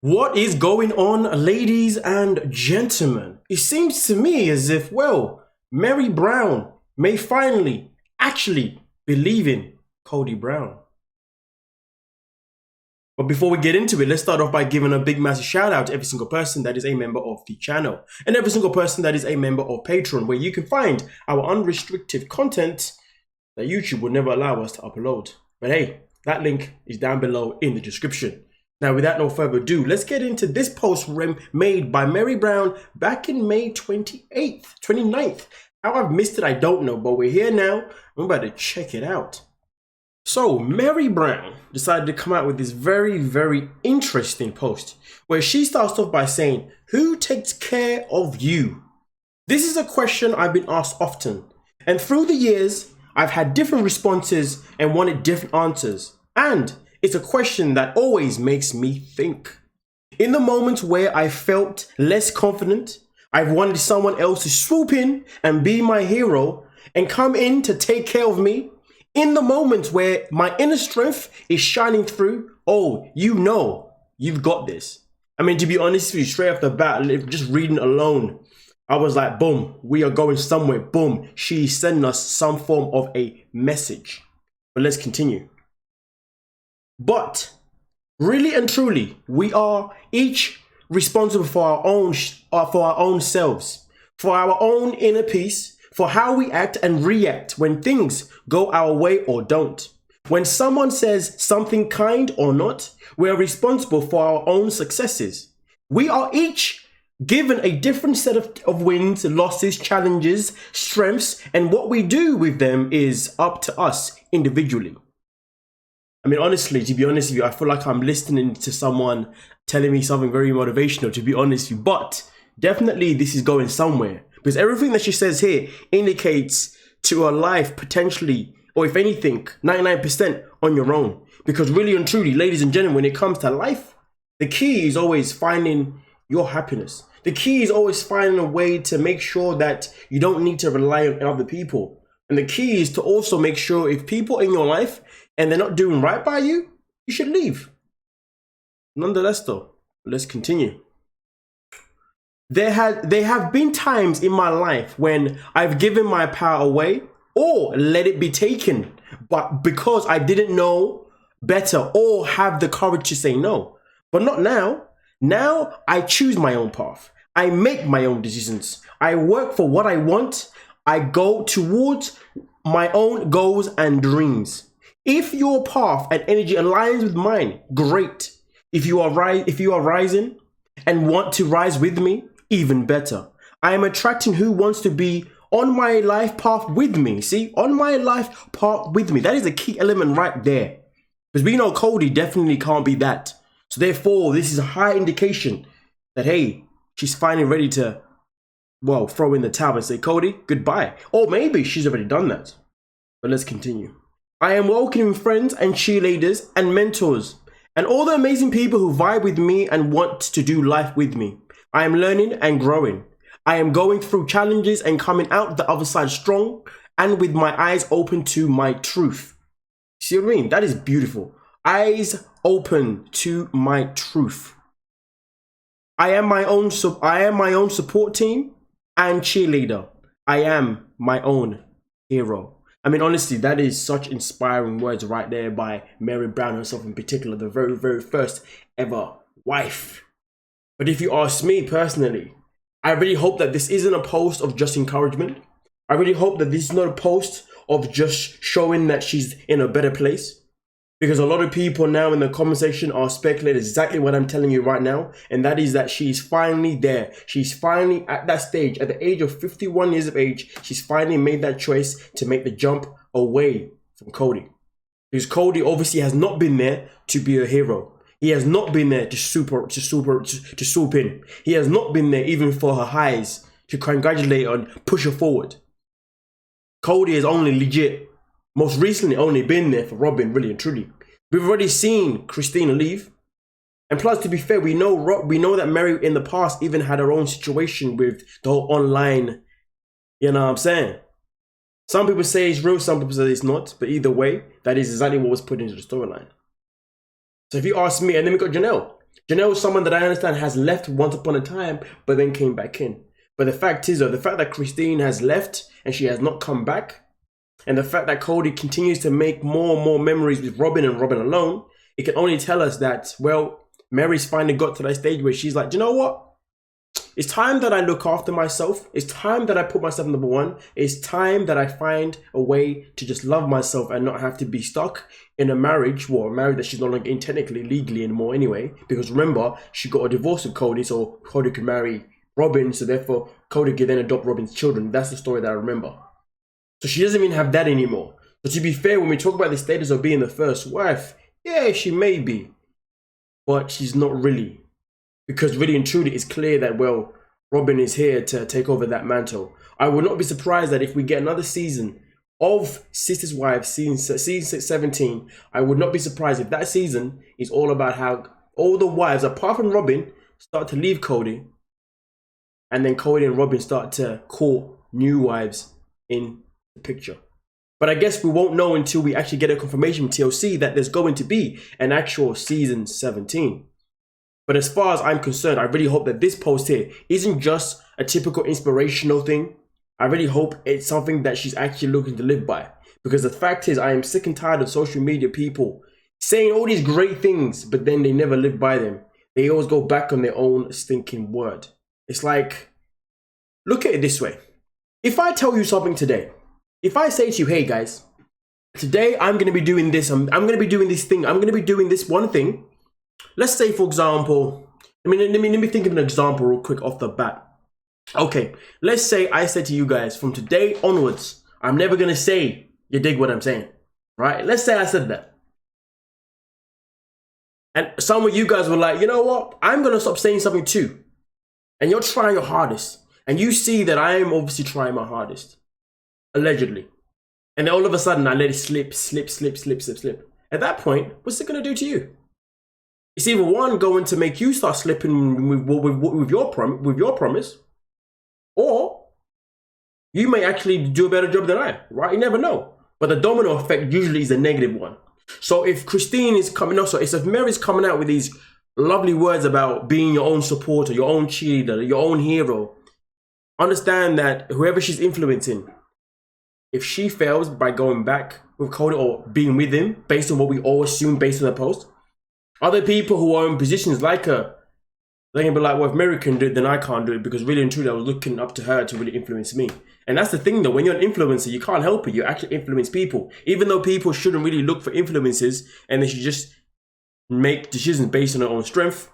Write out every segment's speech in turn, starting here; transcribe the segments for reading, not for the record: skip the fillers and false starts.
What is going on, ladies and gentlemen? It seems to me as if, well, Meri Brown may finally actually be leaving Kody Brown. But before we get into it, let's start off by giving a big massive shout out to every single person that is a member of the channel and every single person that is a member of Patreon, where you can find our unrestricted content that YouTube would never allow us to upload. But hey, that link is down below in the description. Now, without no further ado, let's get into this post made by Meri Brown back in May 29th. How I've missed it, I don't know, but we're here now. I'm about to check it out. So, Meri Brown decided to come out with this very interesting post where she starts off by saying, "Who takes care of you?" This is a question I've been asked often, and through the years, I've had different responses and wanted different answers. And it's a question that always makes me think. In the moments where I felt less confident, I've wanted someone else to swoop in and be my hero and come in to take care of me. In the moments where my inner strength is shining through, oh, you know, you've got this. I mean, to be honest with you, straight off the bat, just reading alone, I was like, boom, we are going somewhere. Boom, she's sending us some form of a message. But let's continue. But really and truly, we are each responsible for our own selves, for our own inner peace, for how we act and react when things go our way or don't. When someone says something kind or not, we are responsible for our own successes. We are each given a different set of wins, losses, challenges, strengths, and what we do with them is up to us individually. I mean, honestly, to be honest with you, I feel like I'm listening to someone telling me something very motivational, to be honest with you. But definitely this is going somewhere, because everything that she says here indicates to a life potentially, or if anything, 99% on your own. Because really and truly, ladies and gentlemen, when it comes to life, the key is always finding your happiness. The key is always finding a way to make sure that you don't need to rely on other people. And the key is to also make sure if people in your life and they're not doing right by you, you should leave. Nonetheless though, let's continue. There have been times in my life when I've given my power away or let it be taken, but because I didn't know better or have the courage to say no. But not now. Now I choose my own path. I make my own decisions. I work for what I want. I go towards my own goals and dreams. If your path and energy aligns with mine, great. If you are rising and want to rise with me, even better. I am attracting who wants to be on my life path with me. See, on my life path with me. That is a key element right there. Because we know Kody definitely can't be that. So therefore, this is a high indication that, hey, she's finally ready to, well, throw in the towel and say, Kody, goodbye. Or maybe she's already done that. But let's continue. I am welcoming friends and cheerleaders and mentors and all the amazing people who vibe with me and want to do life with me. I am learning and growing. I am going through challenges and coming out the other side strong and with my eyes open to my truth. See what I mean? That is beautiful. Eyes open to my truth. I am my own support team and cheerleader. I am my own hero. I mean, honestly, that is such inspiring words right there by Meri Brown herself in particular, the very first ever wife. But if you ask me personally, I really hope that this isn't a post of just encouragement. I really hope that this is not a post of just showing that she's in a better place. Because a lot of people now in the comment section are speculating exactly what I'm telling you right now. And that is that she's finally there. She's finally at that stage, at the age of 51 years of age, she's finally made that choice to make the jump away from Kody. Because Kody obviously has not been there to be a hero. He has not been there to swoop in. He has not been there even for her highs to congratulate and push her forward. Kody has only legit, most recently only been there for Robin, really and truly. We've already seen Christina leave. And plus, to be fair, we know that Meri in the past even had her own situation with the whole online, you know what I'm saying? Some people say it's real, some people say it's not. But either way, that is exactly what was put into the storyline. So if you ask me, and then we got Janelle. Janelle is someone that I understand has left once upon a time, but then came back in. But the fact is, though, the fact that Christine has left and she has not come back, and the fact that Kody continues to make more and more memories with Robin and Robin alone, it can only tell us that, well, Meri's finally got to that stage where she's like, you know what? It's time that I look after myself. It's time that I put myself number one. It's time that I find a way to just love myself and not have to be stuck in a marriage, well, a marriage that she's no longer in technically, legally anymore anyway. Because remember, she got a divorce with Kody, so Kody could marry Robin, so therefore Kody could then adopt Robin's children. That's the story that I remember. So she doesn't even have that anymore. So to be fair, when we talk about the status of being the first wife, yeah, she may be, but she's not really. Because really and truly, it's clear that, well, Robin is here to take over that mantle. I would not be surprised that if we get another season of Sisters Wives, season 17, I would not be surprised if that season is all about how all the wives, apart from Robin, start to leave Kody. And then Kody and Robin start to court new wives in the picture. But I guess we won't know until we actually get a confirmation from TLC that there's going to be an actual season 17. But as far as I'm concerned, I really hope that this post here isn't just a typical inspirational thing. I really hope it's something that she's actually looking to live by. Because the fact is, I am sick and tired of social media people saying all these great things, but then they never live by them. They always go back on their own stinking word. It's like, look at it this way. If I tell you something today, if I say to you, hey guys, today I'm going to be doing this, I'm going to be doing this thing, I'm going to be doing this one thing. Let's say, for example, let me think of an example real quick off the bat. Okay, let's say I said to you guys, from today onwards, I'm never going to say, you dig what I'm saying, right? Let's say I said that. And some of you guys were like, you know what? I'm going to stop saying something too. And you're trying your hardest. And you see that I am obviously trying my hardest. Allegedly. And then all of a sudden, I let it slip. At that point, what's it going to do to you? It's either one, going to make you start slipping with your promise, or you may actually do a better job than I, right? You never know. But the domino effect usually is a negative one. So if Christine is coming out, so if Meri's coming out with these lovely words about being your own supporter, your own cheerleader, your own hero, understand that whoever she's influencing, if she fails by going back with Kody or being with him, based on what we all assume based on the post, other people who are in positions like her, they can be like, well, if Meri can do it, then I can't do it, because really and truly I was looking up to her to really influence me. And that's the thing though, when you're an influencer, you can't help it. You actually influence people. Even though people shouldn't really look for influences and they should just make decisions based on their own strength,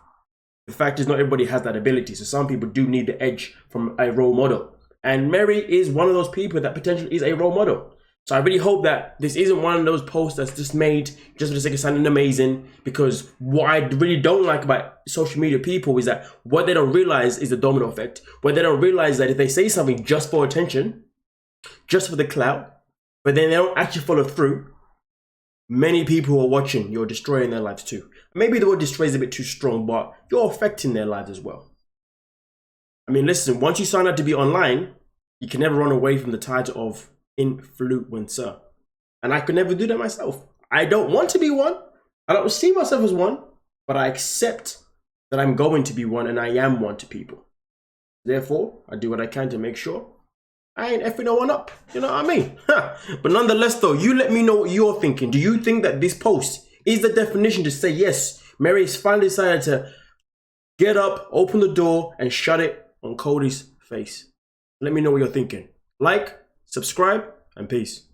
the fact is not everybody has that ability. So some people do need the edge from a role model. And Meri is one of those people that potentially is a role model. So I really hope that this isn't one of those posts that's just made just for the sake of sounding amazing, because what I really don't like about social media people is that what they don't realize is the domino effect. What they don't realize that if they say something just for attention, just for the clout, but then they don't actually follow through, many people who are watching, you're destroying their lives too. Maybe the word destroy is a bit too strong, but you're affecting their lives as well. I mean, listen, once you sign up to be online, you can never run away from the title of influencer. And I could never do that myself. I don't want to be one. I don't see myself as one, but I accept that I'm going to be one, and I am one to people. Therefore, I do what I can to make sure I ain't effing no one up. You know what I mean? But nonetheless though, you let me know what you're thinking. Do you think that this post is the definition to say, yes, Meri's finally decided to get up, open the door, and shut it on Kody's face? Let me know what you're thinking. Like, subscribe, and peace.